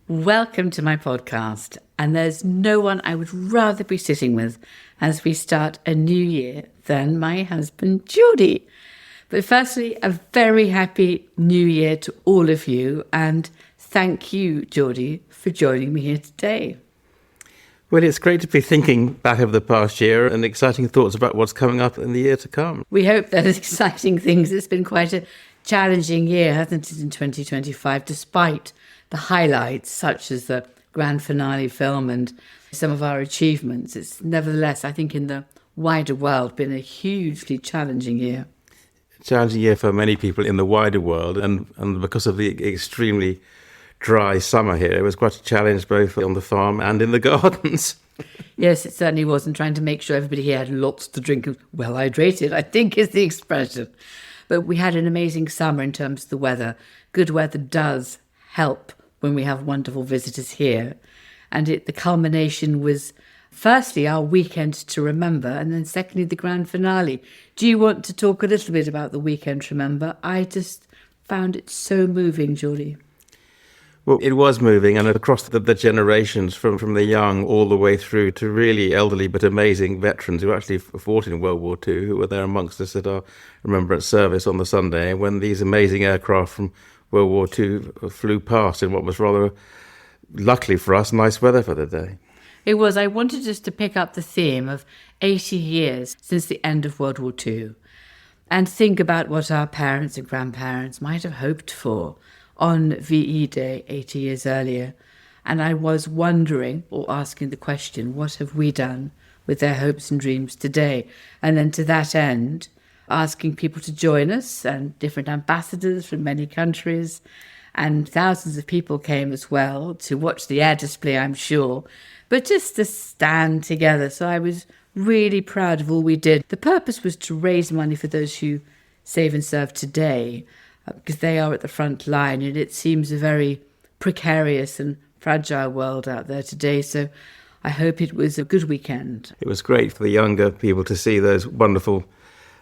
Welcome to my podcast, and there's no one I would rather be sitting with as we start a new year than my husband, Geordie. But firstly, a very happy new year to all of you, and thank you, Geordie, for joining me here today. Well, it's great to be thinking back over the past year and exciting thoughts about what's coming up in the year to come. We hope that it's exciting things. It's been quite a challenging year, hasn't it, in 2025, despite the highlights such as the grand finale film and some of our achievements. It's nevertheless, I think, in the wider world, been a hugely challenging year. Challenging year for many people in the wider world, and because of the extremely dry summer here, it was quite a challenge both on the farm and in the gardens. Yes, it certainly was, and trying to make sure everybody here had lots to drink and well hydrated, I think is the expression. But we had an amazing summer in terms of the weather. Good weather does help when we have wonderful visitors here. And the culmination was, firstly, our weekend to remember, and then secondly, the grand finale. Do you want to talk a little bit about the weekend to remember? I just found it so moving, Geordie. Well, it was moving, and across the generations, from the young all the way through to really elderly but amazing veterans who actually fought in World War II, who were there amongst us at our Remembrance service on the Sunday, when these amazing aircraft from World War II flew past in what was rather, luckily for us, nice weather for the day. It was. I wanted just to pick up the theme of 80 years since the end of World War II and think about what our parents and grandparents might have hoped for on VE Day 80 years earlier. And I was wondering, or asking the question, what have we done with their hopes and dreams today? And then to that end, asking people to join us, and different ambassadors from many countries, and thousands of people came as well to watch the air display, I'm sure, but just to stand together. So I was really proud of all we did. The purpose was to raise money for those who save and serve today, because they are at the front line, and it seems a very precarious and fragile world out there today. So I hope it was a good weekend. It was great for the younger people to see those wonderful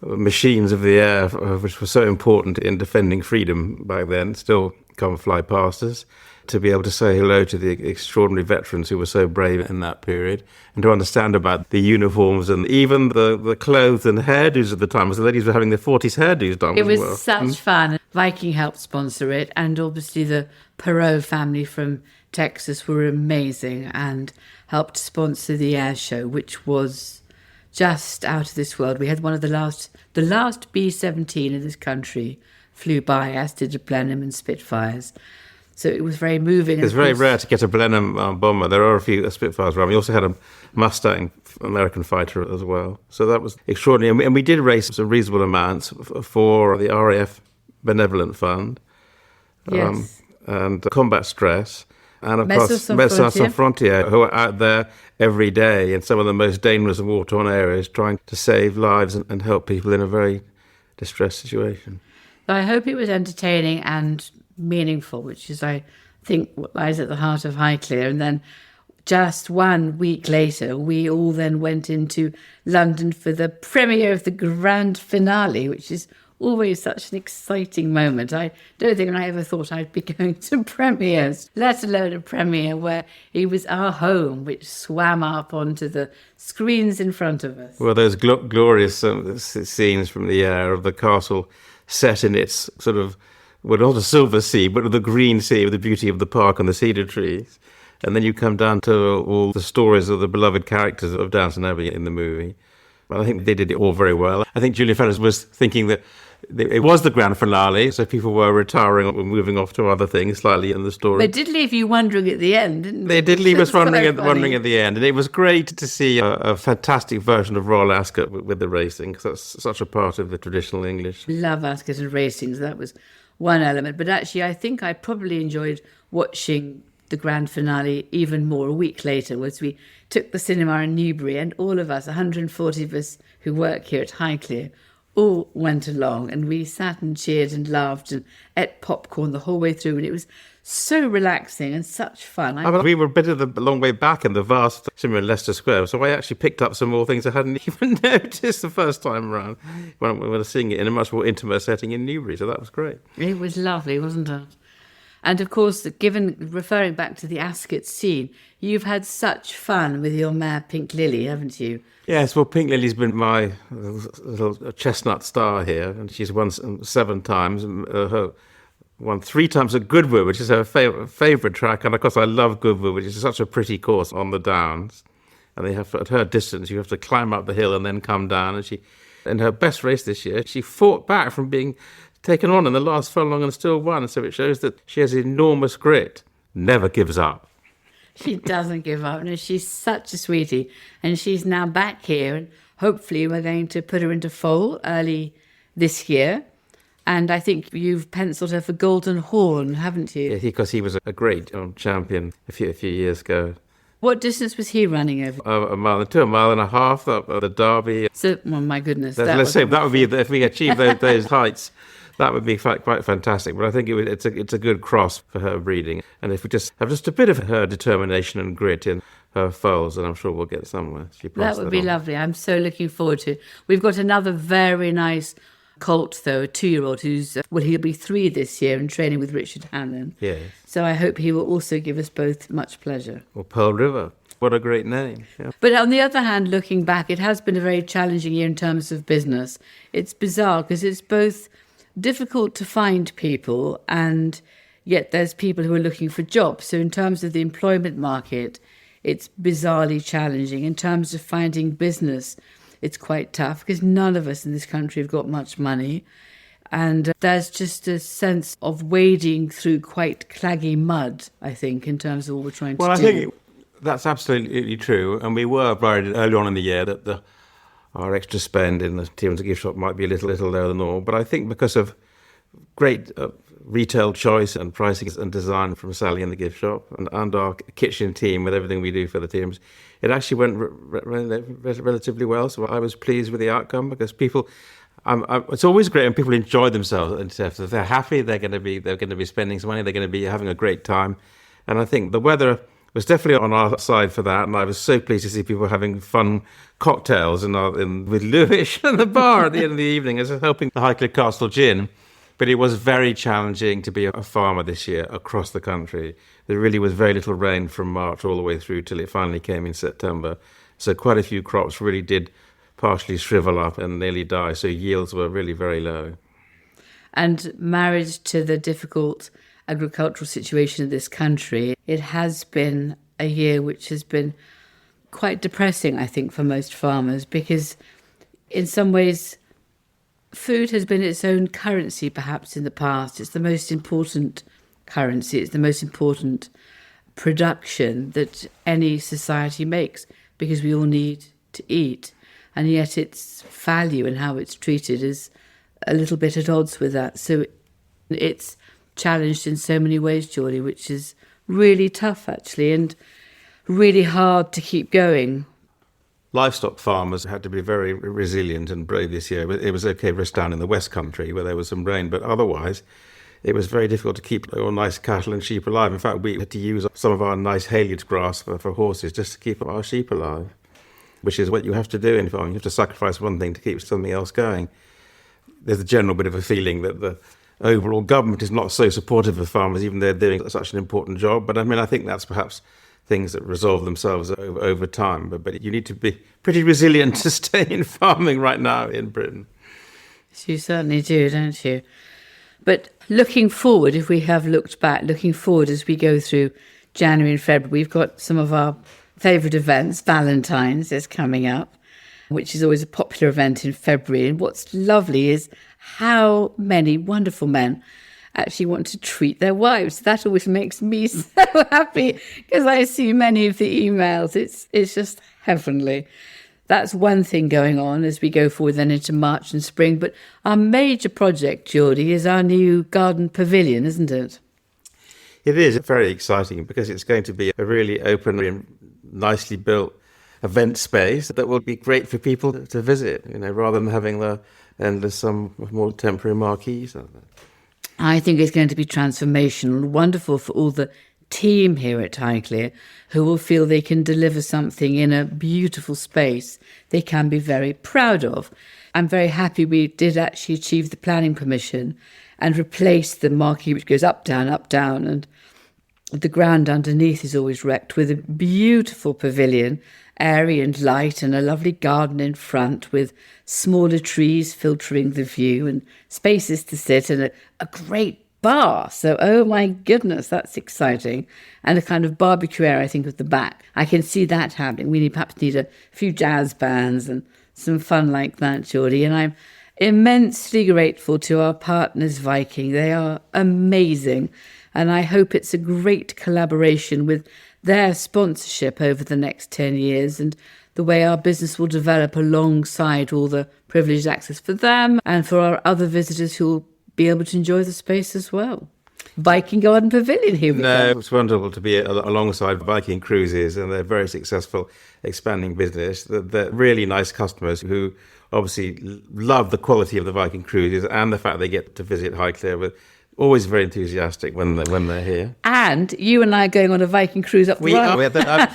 machines of the air, which were so important in defending freedom back then, still come fly past us, to be able to say hello to the extraordinary veterans who were so brave in that period, and to understand about the uniforms and even the clothes and hairdos at the time, as the ladies were having their 40s hairdos done. It was such fun. Viking helped sponsor it, and obviously the Perot family from Texas were amazing and helped sponsor the air show, which was just out of this world. We had one of the last B-17 in this country flew by, as did the Blenheim and Spitfires. So it was very moving. It's very rare to get a Blenheim bomber. There are a few Spitfires around. We also had a Mustang American fighter as well. So that was extraordinary. And we did raise some reasonable amounts for the RAF Benevolent Fund, yes, and Combat Stress. And of Médecins course, Sans Médecins Frontières. Sans Frontières, who are out there every day in some of the most dangerous and war-torn areas, trying to save lives and help people in a very distressed situation. I hope it was entertaining and meaningful, which is, I think, what lies at the heart of Highclere. And then just 1 week later, we all then went into London for the premiere of the grand finale, which is always such an exciting moment. I don't think I ever thought I'd be going to premieres, let alone a premiere where it was our home, which swam up onto the screens in front of us. Well, those glorious scenes from the air of the castle set in its sort of, well, not a silver sea, but the green sea with the beauty of the park and the cedar trees. And then you come down to all the stories of the beloved characters of Downton Abbey in the movie. Well, I think they did it all very well. I think Julia Fellowes was thinking that it was the grand finale, so people were retiring or moving off to other things slightly in the story. They did leave you wondering at the end, didn't they? They did leave us wondering at the end. And it was great to see a fantastic version of Royal Ascot with the racing, because that's such a part of the traditional English. Love Ascot and racing, so that was one element. But actually, I think I probably enjoyed watching the grand finale even more a week later, was we took the cinema in Newbury, and all of us, 140 of us who work here at Highclere, all went along, and we sat and cheered and laughed and ate popcorn the whole way through, and it was so relaxing and such fun. We were a bit of the long way back in the vast cinema in Leicester Square, so I actually picked up some more things I hadn't even noticed the first time around when we were seeing it in a much more intimate setting in Newbury, so that was great. It was lovely, wasn't it? And of course, referring back to the Ascot scene, you've had such fun with your mare Pink Lily, haven't you? Yes, well, Pink Lily's been my little chestnut star here, and she's won 7 times. Won 3 times at Goodwood, which is her favourite track, and of course I love Goodwood, which is such a pretty course on the Downs. And they have, at her distance, you have to climb up the hill and then come down. And she, in her best race this year, she fought back from being taken on in the last furlong and still won. So it shows that she has enormous grit, never gives up. She doesn't give up. No, she's such a sweetie. And she's now back here. And hopefully we're going to put her into foal early this year. And I think you've penciled her for Golden Horn, haven't you? Yeah, because he was a great champion a few years ago. What distance was he running over? A mile and 2, a mile and a half, the Derby. So, well, my goodness. Let's say that would be, if we achieve those heights, that would be quite fantastic. But I think it's a good cross for her breeding. And if we just have just a bit of her determination and grit in her foals, then I'm sure we'll get somewhere. That would be lovely. I'm so looking forward to it. We've got another very nice colt, though, a 2-year-old he'll be 3 this year and training with Richard Hannon. Yes. So I hope he will also give us both much pleasure. Well, Pearl River, what a great name. Yeah. But on the other hand, looking back, it has been a very challenging year in terms of business. It's bizarre because it's both difficult to find people and yet there's people who are looking for jobs. So in terms of the employment market, it's bizarrely challenging. In terms of finding business, it's quite tough because none of us in this country have got much money. And there's just a sense of wading through quite claggy mud, I think, in terms of what we're trying to do. Well, I think that's absolutely true. And we were worried early on in the year that our extra spend in the Teams gift shop might be a little lower than normal. But I think because of great retail choice and pricing and design from Sally in the gift shop and our kitchen team with everything we do for the teams, it actually went relatively well. So I was pleased with the outcome because people... it's always great when people enjoy themselves and stuff. If they're happy, they're going to be spending some money. They're going to be having a great time, and I think the weather was definitely on our side for that. And I was so pleased to see people having fun cocktails with Lewis in the bar at the end of the evening, as helping the Highclere Castle Gin. But it was very challenging to be a farmer this year across the country. There really was very little rain from March all the way through till it finally came in September. So quite a few crops really did partially shrivel up and nearly die, so yields were really very low. And married to the difficult agricultural situation in this country, it has been a year which has been quite depressing, I think, for most farmers, because in some ways food has been its own currency perhaps in the past. It's the most important currency, it's the most important production that any society makes because we all need to eat. And yet its value and how it's treated is a little bit at odds with that. So it's challenged in so many ways, Geordie, which is really tough, actually, and really hard to keep going. Livestock farmers had to be very resilient and brave this year. It was okay for us down in the West Country where there was some rain, but otherwise it was very difficult to keep all nice cattle and sheep alive. In fact, we had to use some of our nice haylage grass for horses just to keep our sheep alive, which is what you have to do in farming. You have to sacrifice one thing to keep something else going. There's a general bit of a feeling that the overall government is not so supportive of farmers, even though they're doing such an important job. But I think that's perhaps things that resolve themselves over time. But you need to be pretty resilient to stay in farming right now in Britain. You certainly do, don't you? But looking forward, if we have looked back, looking forward as we go through January and February, we've got some of our favourite events. Valentine's is coming up, which is always a popular event in February. And what's lovely is how many wonderful men actually want to treat their wives. That always makes me so happy because I see many of the emails. It's just heavenly. That's one thing going on as we go forward then into March and spring. But our major project, Geordie, is our new garden pavilion, isn't it? It is very exciting because it's going to be a really open and nicely built event space that will be great for people to visit, rather than having the endless some more temporary marquees. I think it's going to be transformational and wonderful for all the team here at Highclere who will feel they can deliver something in a beautiful space they can be very proud of. I'm very happy we did actually achieve the planning permission and replaced the marquee, which goes up, down, and the ground underneath is always wrecked, with a beautiful pavilion, airy and light, and a lovely garden in front with smaller trees filtering the view and spaces to sit, and a great bar. So, oh my goodness, that's exciting. And a kind of barbecue area, I think, at the back. I can see that happening. We perhaps need a few jazz bands and some fun like that, Geordie. And I'm immensely grateful to our partners, Viking. They are amazing. And I hope it's a great collaboration with their sponsorship over the next 10 years and the way our business will develop alongside all the privileged access for them and for our other visitors who will be able to enjoy the space as well. Viking Garden Pavilion, here we go. No, it's wonderful to be alongside Viking Cruises, and they're very successful, expanding business. They're really nice customers who obviously love the quality of the Viking Cruises and the fact they get to visit Highclere. But always very enthusiastic when they're here. And you and I are going on a Viking cruise up the Rhine.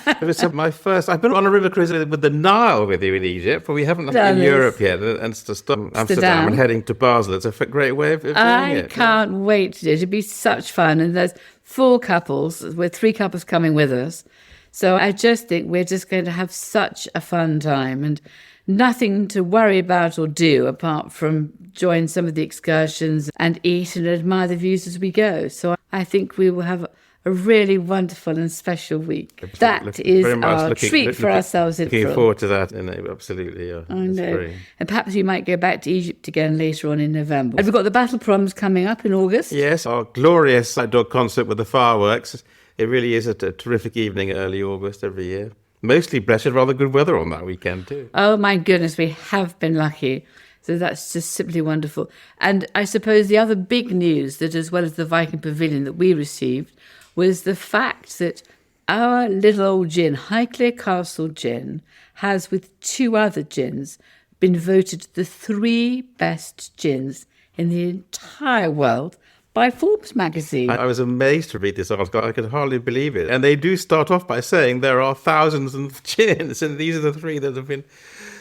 It was my first. I've been on a river cruise with the Nile with you in Egypt, but we haven't done in Europe yet. And to stop Amsterdam and heading to Basel, it's a great way of doing it. I can't wait to do it. It'd be such fun. And there's 4 couples, with 3 couples coming with us. So I just think we're just going to have such a fun time and nothing to worry about or do apart from join some of the excursions and eat and admire the views as we go. So I think we will have a really wonderful and special week. That is our treat for ourselves in Looking forward to that. Absolutely. Yeah. I know. Great. And perhaps we might go back to Egypt again later on in November. And we've got the Battle Proms coming up in August. Yes, our glorious outdoor concert with the fireworks. It really is a terrific evening early August every year. Mostly blessed, rather good weather on that weekend too. Oh my goodness, we have been lucky. So that's just simply wonderful. And I suppose the other big news that, as well as the Viking Pavilion that we received, was the fact that our little old gin, Highclere Castle Gin, has, with 2 other gins, been voted the 3 best gins in the entire world by Forbes magazine. I was amazed to read this article. I could hardly believe it. And they do start off by saying there are thousands of gins, and these are the 3 that have been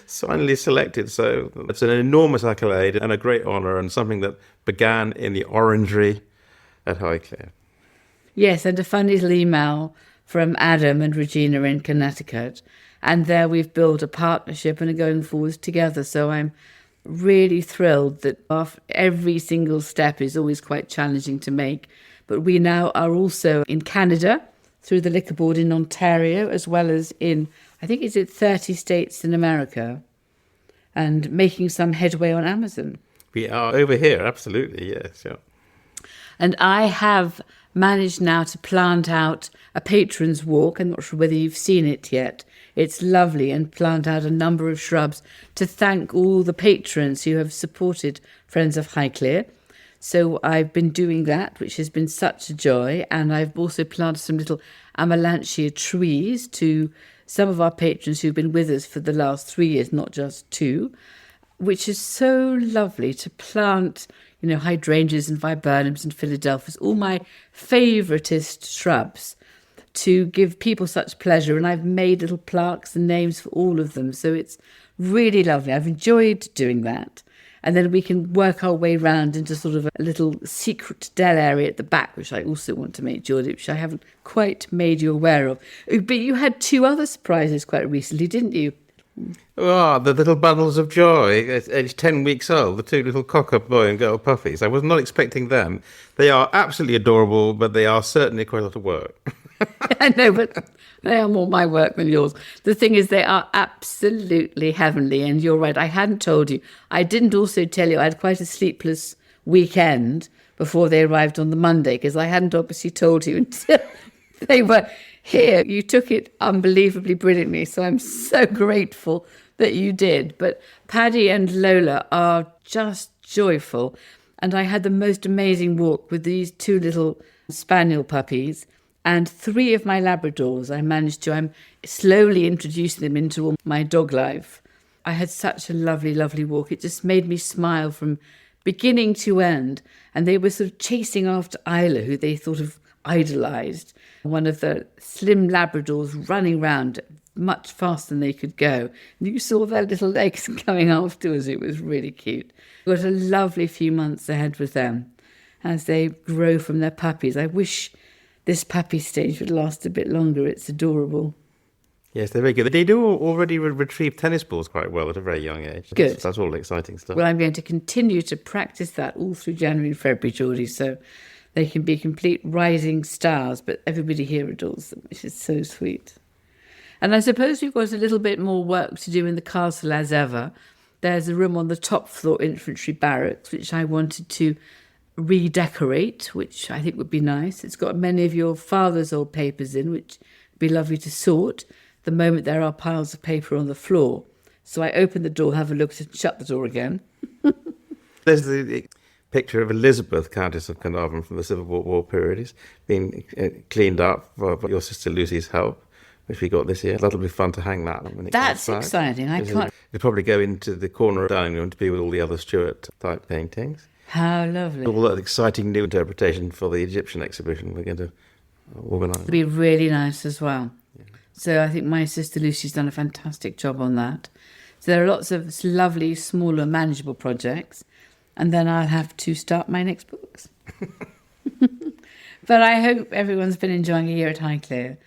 finally selected. So it's an enormous accolade and a great honour, and something that began in the orangery at Highclere. Yes, and a fun little email from Adam and Regina in Connecticut. And there we've built a partnership and are going forwards together. So I'm really thrilled that every single step is always quite challenging to make. But we now are also in Canada through the Liquor Board in Ontario, as well as in, I think it's 30 states in America, and making some headway on Amazon. We are over here, absolutely, yes. Yeah. And I have managed now to plant out a patrons walk. I'm not sure whether you've seen it yet. It's lovely, and plant out a number of shrubs to thank all the patrons who have supported Friends of Highclere. So I've been doing that, which has been such a joy. And I've also planted some little Amelanchier trees to some of our patrons who've been with us for the last 3 years, not just 2, which is so lovely to plant, hydrangeas and viburnums and Philadelphias, all my favouriteest shrubs, to give people such pleasure. And I've made little plaques and names for all of them. So it's really lovely. I've enjoyed doing that. And then we can work our way round into sort of a little secret dell area at the back, which I also want to make, Geordie, which I haven't quite made you aware of. But you had 2 other surprises quite recently, didn't you? Oh, the little bundles of joy, aged 10 weeks old, the 2 little cocker boy and girl puppies. I was not expecting them. They are absolutely adorable, but they are certainly quite a lot of work. I know, but they are more my work than yours. The thing is, they are absolutely heavenly, and you're right, I hadn't told you. I didn't also tell you I had quite a sleepless weekend before they arrived on the Monday, because I hadn't obviously told you until they were here. You took it unbelievably brilliantly, so I'm so grateful that you did. But Paddy and Lola are just joyful, and I had the most amazing walk with these 2 little spaniel puppies and 3 of my Labradors. I'm slowly introducing them into all my dog life. I had such a lovely, lovely walk. It just made me smile from beginning to end. And they were sort of chasing after Isla, who they sort of idolised. One of the slim Labradors running round much faster than they could go. And you saw their little legs coming afterwards. It was really cute. We've got a lovely few months ahead with them. as they grow from their puppies. I wish this puppy stage would last a bit longer. It's adorable. Yes, they're very good. They do already retrieve tennis balls quite well at a very young age. Good. That's all exciting stuff. Well, I'm going to continue to practice that all through January and February, Geordie, so they can be complete rising stars, but everybody here adores them, which is so sweet. And I suppose we've got a little bit more work to do in the castle as ever. There's a room on the top floor, infantry barracks, which I wanted to redecorate, which I think would be nice. It's got many of your father's old papers in, which would be lovely to sort the moment there are piles of paper on the floor. So I open the door, have a look, and shut the door again. There's the picture of Elizabeth, Countess of Carnarvon, from the Civil War period. It's been cleaned up for your sister Lucy's help, which we got this year. That'll be fun to hang that when it That's comes exciting. I can't... It'll probably go into the corner of the dining room to be with all the other Stuart-type paintings. How lovely. All that exciting new interpretation for the Egyptian exhibition we're going to organise. It'll be really nice as well. Yeah. So I think my sister Lucy's done a fantastic job on that. So there are lots of lovely, smaller, manageable projects. And then I'll have to start my next books. But I hope everyone's been enjoying a year at Highclere.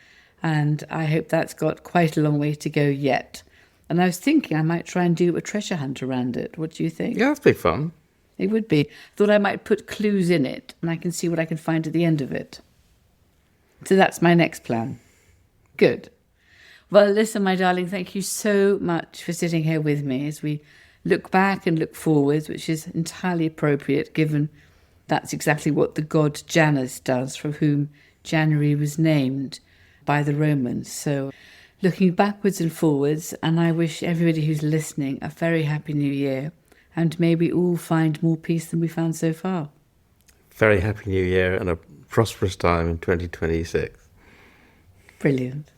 And I hope that's got quite a long way to go yet. And I was thinking I might try and do a treasure hunt around it. What do you think? Yeah, that'd be fun. It would be. Thought I might put clues in it and I can see what I can find at the end of it. So that's my next plan. Good. Well, listen, my darling, thank you so much for sitting here with me as we look back and look forwards, which is entirely appropriate given that's exactly what the god Janus does, from whom January was named by the Romans. So looking backwards and forwards, and I wish everybody who's listening a very happy new year. And may we all find more peace than we found so far. Very happy new year and a prosperous time in 2026. Brilliant.